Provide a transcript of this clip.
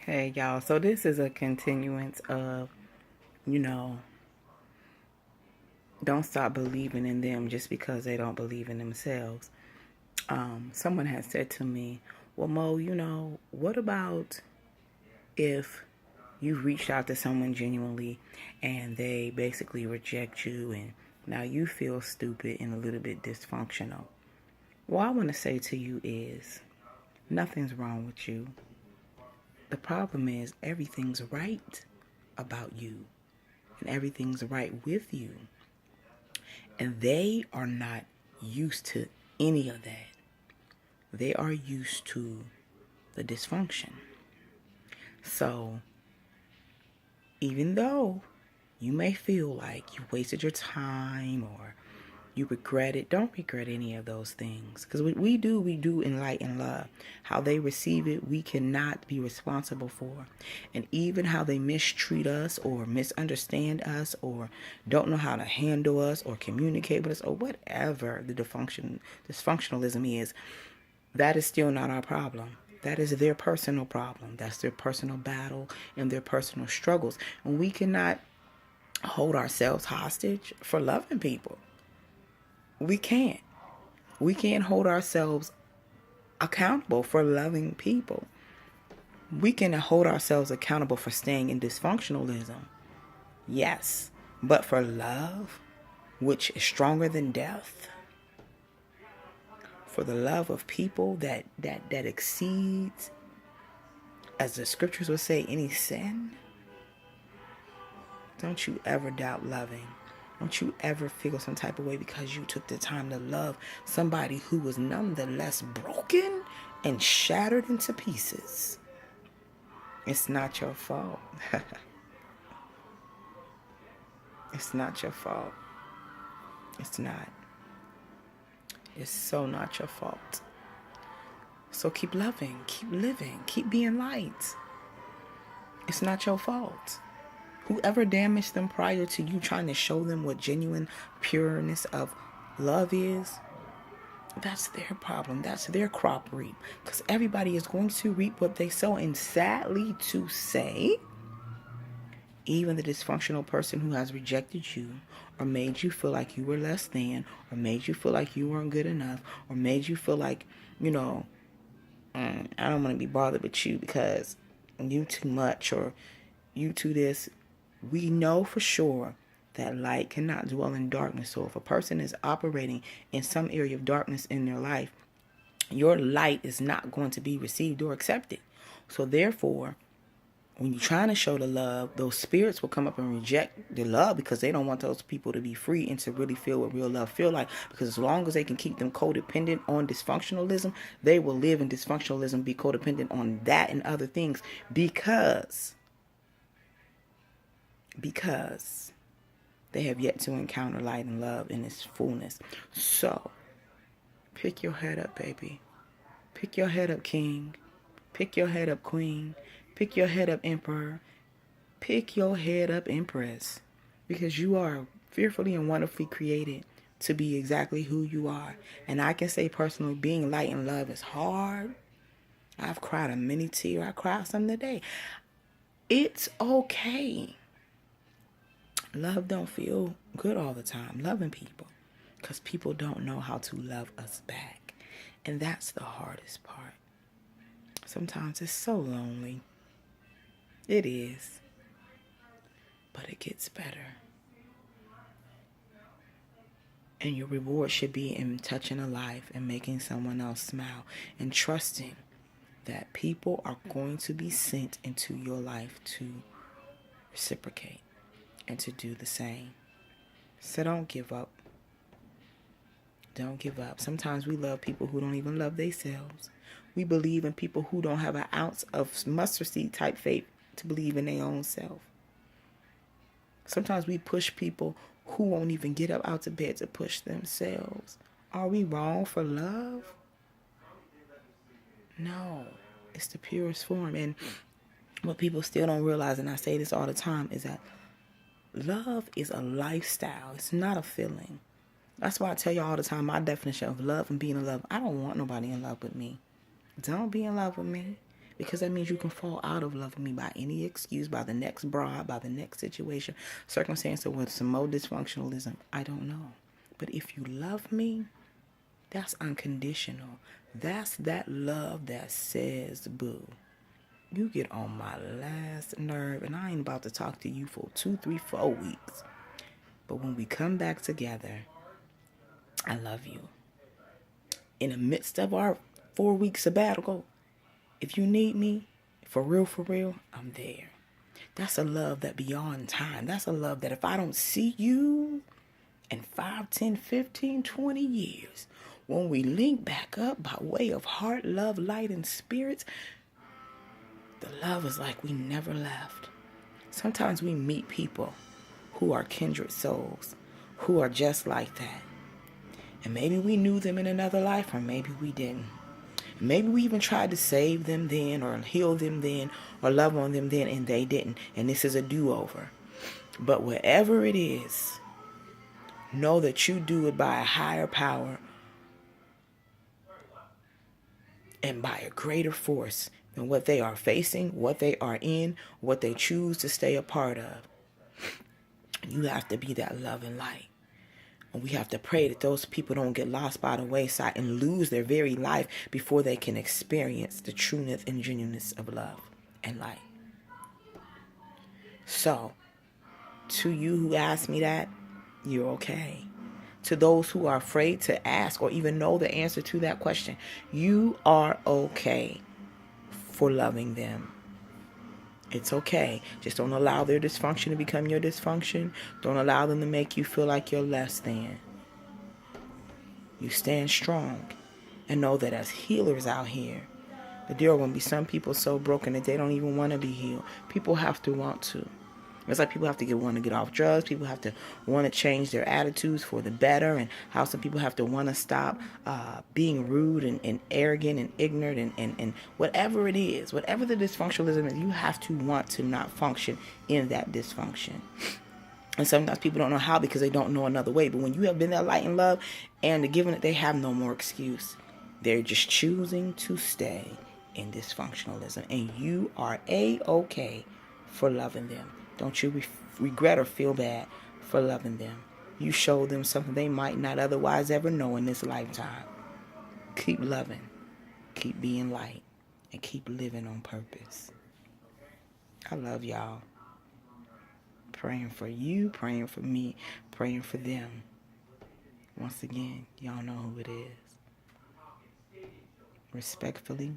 Hey y'all, so this is a continuance of, you know, don't stop believing in them just because they don't believe in themselves. Someone has said to me, well, Mo, what about if you reached out to someone genuinely and they basically reject you and now you feel stupid and a little bit dysfunctional? What I want to say to you is nothing's wrong with you. The problem is everything's right about you and everything's right with you. And they are not used to any of that. They are used to the dysfunction. So, even though you may feel like you wasted your time or you regret it, don't regret any of those things. Because what we do in light and love. How they receive it, we cannot be responsible for. And even how they mistreat us or misunderstand us or don't know how to handle us or communicate with us or whatever the dysfunctionalism is, that is still not our problem. That is their personal problem. That's their personal battle and their personal struggles. And we cannot hold ourselves hostage for loving people. We can't. We can't hold ourselves accountable for loving people. We can hold ourselves accountable for staying in dysfunctionalism. Yes. But for love, which is stronger than death, for the love of people that exceeds, as the scriptures would say, any sin, don't you ever doubt loving. Don't you ever feel some type of way because you took the time to love somebody who was nonetheless broken and shattered into pieces. It's not your fault. It's not your fault. It's not. It's so not your fault. So keep loving, keep living, keep being light. It's not your fault. Whoever damaged them prior to you trying to show them what genuine pureness of love is, that's their problem. That's their crop reap. Because everybody is going to reap what they sow. And sadly to say, even the dysfunctional person who has rejected you or made you feel like you were less than or made you feel like you weren't good enough or made you feel like, I don't want to be bothered with you because you too much or you too this. We know for sure that light cannot dwell in darkness. So if a person is operating in some area of darkness in their life, your light is not going to be received or accepted. So therefore, when you're trying to show the love, those spirits will come up and reject the love because they don't want those people to be free and to really feel what real love feel like. Because as long as they can keep them codependent on dysfunctionalism, they will live in dysfunctionalism, be codependent on that and other things because they have yet to encounter light and love in its fullness. So, pick your head up, baby. Pick your head up, king. Pick your head up, queen. Pick your head up, emperor. Pick your head up, empress. Because you are fearfully and wonderfully created to be exactly who you are. And I can say personally, being light and love is hard. I've cried a many tear. I cried some today. It's okay. Love don't feel good all the time, loving people, because people don't know how to love us back. And that's the hardest part. Sometimes it's so lonely. It is. But it gets better. And your reward should be in touching a life and making someone else smile and trusting that people are going to be sent into your life to reciprocate and to do the same. So don't give up. Don't give up. Sometimes we love people who don't even love themselves. We believe in people who don't have an ounce of mustard seed type faith to believe in their own self. Sometimes we push people who won't even get up out of bed to push themselves. Are we wrong for love? No. It's the purest form. And what people still don't realize, and I say this all the time, is that love is a lifestyle. It's not a feeling. That's why I tell you all the time my definition of love and being in love. I don't want nobody in love with me. Don't be in love with me. because that means you can fall out of loving me by any excuse, by the next bribe, by the next situation, circumstance, or with some more dysfunctionalism. I don't know. But if you love me, that's unconditional. That's that love that says, boo, you get on my last nerve, and I ain't about to talk to you for 2, 3, 4 weeks. But when we come back together, I love you. In the midst of our 4-week sabbatical, if you need me, for real, I'm there. That's a love that beyond time. That's a love that if I don't see you in 5, 10, 15, 20 years, when we link back up by way of heart, love, light, and spirits, the love is like we never left. Sometimes we meet people who are kindred souls, who are just like that. And maybe we knew them in another life, or maybe we didn't. Maybe we even tried to save them then, or heal them then, or love on them then, and they didn't. And this is a do-over. But wherever it is, know that you do it by a higher power and by a greater force than what they are facing, what they are in, what they choose to stay a part of. You have to be that love and light. And we have to pray that those people don't get lost by the wayside and lose their very life before they can experience the trueness and genuineness of love and light. So, to you who asked me that, you're okay. To those who are afraid to ask or even know the answer to that question, you are okay for loving them. It's okay. Just don't allow their dysfunction to become your dysfunction. Don't allow them to make you feel like you're less than. You stand strong and know that as healers out here, that there are going to be some people so broken that they don't even want to be healed. People have to want to. It's like people have to want to get off drugs. People have to want to change their attitudes for the better, and how some people have to want to stop being rude and arrogant and ignorant and whatever it is, whatever the dysfunctionalism is, you have to want to not function in that dysfunction. And sometimes people don't know how because they don't know another way. But when you have been that light and love and the given it, they have no more excuse. They're just choosing to stay in dysfunctionalism. And you are A-okay for loving them. Don't you regret or feel bad for loving them. You show them something they might not otherwise ever know in this lifetime. Keep loving. Keep being light. And keep living on purpose. I love y'all. Praying for you, praying for me, praying for them. Once again, y'all know who it is. Respectfully,